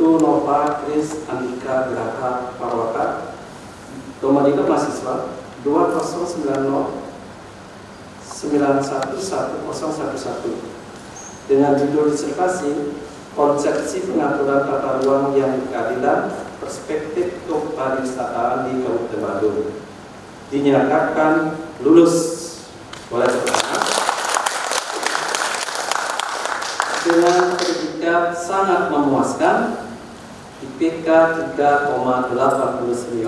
Putu Nova Kris Andika Graha Parwata, nomor induk mahasiswa 2090911011 dengan judul disertasi Konsepsi Pengaturan Tata Ruang yang Berkeadilan, Perspektif Kepariwisataan di Kabupaten Badung. Dinyatakan lulus. Boleh terima. Dengan predikat sangat memuaskan, IPK 3,89.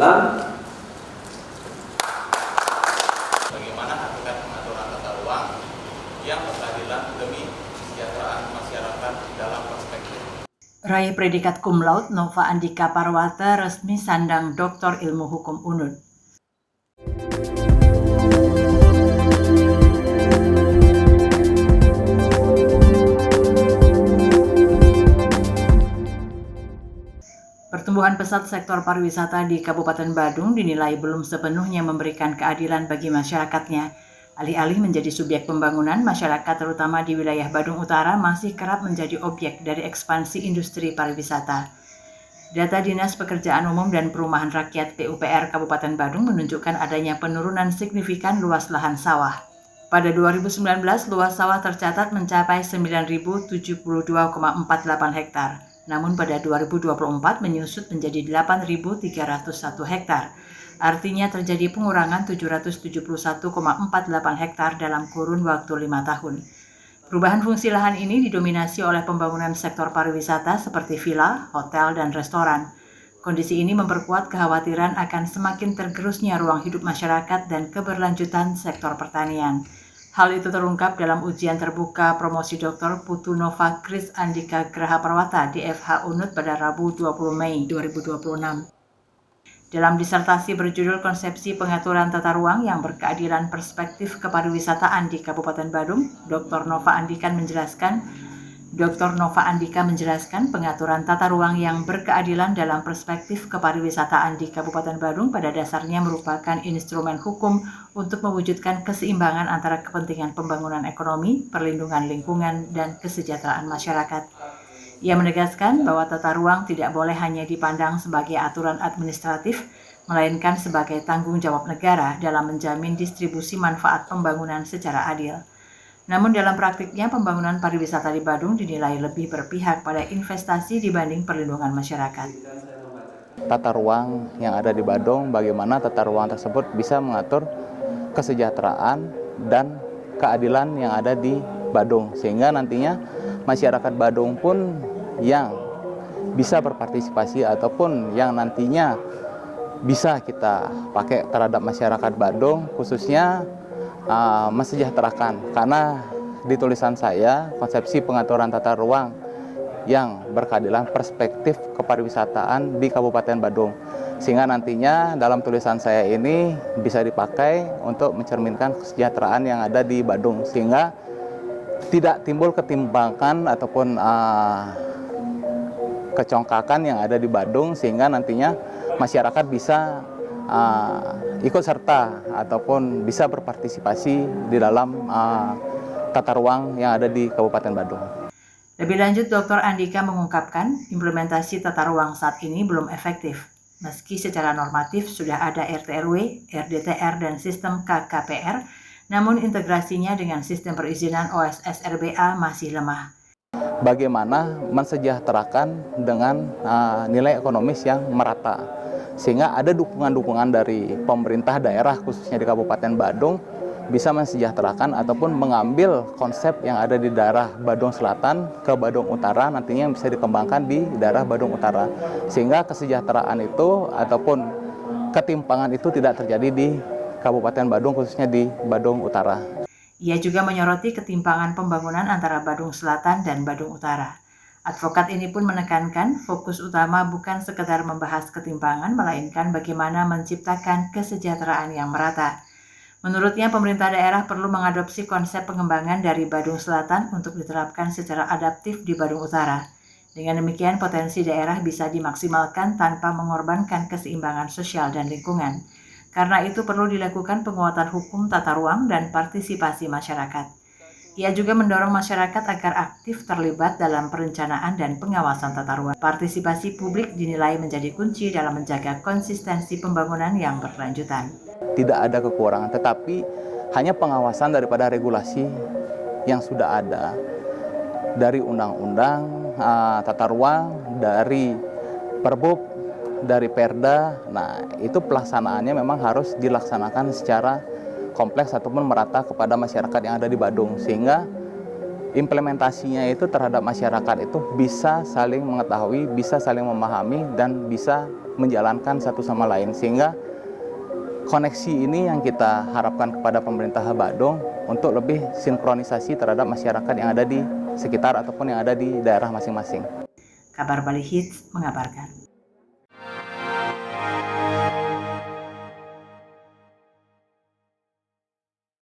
Bagaimana hakikat pengaturan tata ruang yang berkeadilan demi kesejahteraan masyarakat dalam perspektif. Raih predikat cum laude Nova Andika Parwata resmi sandang Doktor Ilmu Hukum UNUD. Pertumbuhan pesat sektor pariwisata di Kabupaten Badung dinilai belum sepenuhnya memberikan keadilan bagi masyarakatnya. Alih-alih menjadi subjek pembangunan, masyarakat terutama di wilayah Badung Utara masih kerap menjadi objek dari ekspansi industri pariwisata. Data Dinas Pekerjaan Umum dan Perumahan Rakyat PUPR Kabupaten Badung menunjukkan adanya penurunan signifikan luas lahan sawah. Pada 2019, luas sawah tercatat mencapai 9.072,48 hektar. Namun pada 2024 menyusut menjadi 8.301 hektar. Artinya terjadi pengurangan 771,48 hektar dalam kurun waktu 5 tahun. Perubahan fungsi lahan ini didominasi oleh pembangunan sektor pariwisata seperti villa, hotel, dan restoran. Kondisi ini memperkuat kekhawatiran akan semakin tergerusnya ruang hidup masyarakat dan keberlanjutan sektor pertanian. Hal itu terungkap dalam ujian terbuka promosi Dr. Putu Nova Kris Andika Graha Parwata di FH UNUD pada Rabu 20 Mei 2026. Dalam disertasi berjudul Konsepsi Pengaturan Tata Ruang yang Berkeadilan Perspektif Kepariwisataan di Kabupaten Badung, Dr. Nova Andika menjelaskan pengaturan tata ruang yang berkeadilan dalam perspektif kepariwisataan di Kabupaten Badung pada dasarnya merupakan instrumen hukum untuk mewujudkan keseimbangan antara kepentingan pembangunan ekonomi, perlindungan lingkungan, dan kesejahteraan masyarakat. Ia menegaskan bahwa tata ruang tidak boleh hanya dipandang sebagai aturan administratif, melainkan sebagai tanggung jawab negara dalam menjamin distribusi manfaat pembangunan secara adil. Namun dalam praktiknya pembangunan pariwisata di Badung dinilai lebih berpihak pada investasi dibanding perlindungan masyarakat. Tata ruang yang ada di Badung, bagaimana tata ruang tersebut bisa mengatur kesejahteraan dan keadilan yang ada di Badung, sehingga nantinya masyarakat Badung pun yang bisa berpartisipasi ataupun yang nantinya bisa kita pakai terhadap masyarakat Badung, khususnya mensejahterakan. Karena di tulisan saya, konsepsi pengaturan tata ruang yang berkeadilan perspektif kepariwisataan di Kabupaten Badung, sehingga nantinya dalam tulisan saya ini bisa dipakai untuk mencerminkan kesejahteraan yang ada di Badung, sehingga tidak timbul ketimpangan ataupun kecongkakan yang ada di Badung, sehingga nantinya masyarakat bisa ikut serta ataupun bisa berpartisipasi di dalam tata ruang yang ada di Kabupaten Badung. Lebih lanjut, Dr. Andika mengungkapkan implementasi tata ruang saat ini belum efektif. Meski secara normatif sudah ada RT/RW, RDTR, dan sistem KKPR, namun integrasinya dengan sistem perizinan OSS RBA masih lemah. Bagaimana mensejahterakan dengan nilai ekonomis yang merata, sehingga ada dukungan-dukungan dari pemerintah daerah khususnya di Kabupaten Badung bisa mensejahterakan ataupun mengambil konsep yang ada di daerah Badung Selatan ke Badung Utara, nantinya bisa dikembangkan di daerah Badung Utara, sehingga kesejahteraan itu ataupun ketimpangan itu tidak terjadi di Kabupaten Badung, khususnya di Badung Utara. Ia juga menyoroti ketimpangan pembangunan antara Badung Selatan dan Badung Utara. Advokat ini pun menekankan fokus utama bukan sekedar membahas ketimpangan, melainkan bagaimana menciptakan kesejahteraan yang merata. Menurutnya, pemerintah daerah perlu mengadopsi konsep pengembangan dari Badung Selatan untuk diterapkan secara adaptif di Badung Utara. Dengan demikian, potensi daerah bisa dimaksimalkan tanpa mengorbankan keseimbangan sosial dan lingkungan. Karena itu perlu dilakukan penguatan hukum tata ruang dan partisipasi masyarakat. Ia juga mendorong masyarakat agar aktif terlibat dalam perencanaan dan pengawasan tata ruang. Partisipasi publik dinilai menjadi kunci dalam menjaga konsistensi pembangunan yang berkelanjutan. Tidak ada kekurangan, tetapi hanya pengawasan daripada regulasi yang sudah ada dari undang-undang tata ruang, dari Perbup, dari Perda. Nah, itu pelaksanaannya memang harus dilaksanakan secara kompleks ataupun merata kepada masyarakat yang ada di Badung, sehingga implementasinya itu terhadap masyarakat itu bisa saling mengetahui, bisa saling memahami, dan bisa menjalankan satu sama lain, sehingga koneksi ini yang kita harapkan kepada pemerintah Badung untuk lebih sinkronisasi terhadap masyarakat yang ada di sekitar ataupun yang ada di daerah masing-masing. Kabar Bali Hits mengabarkan.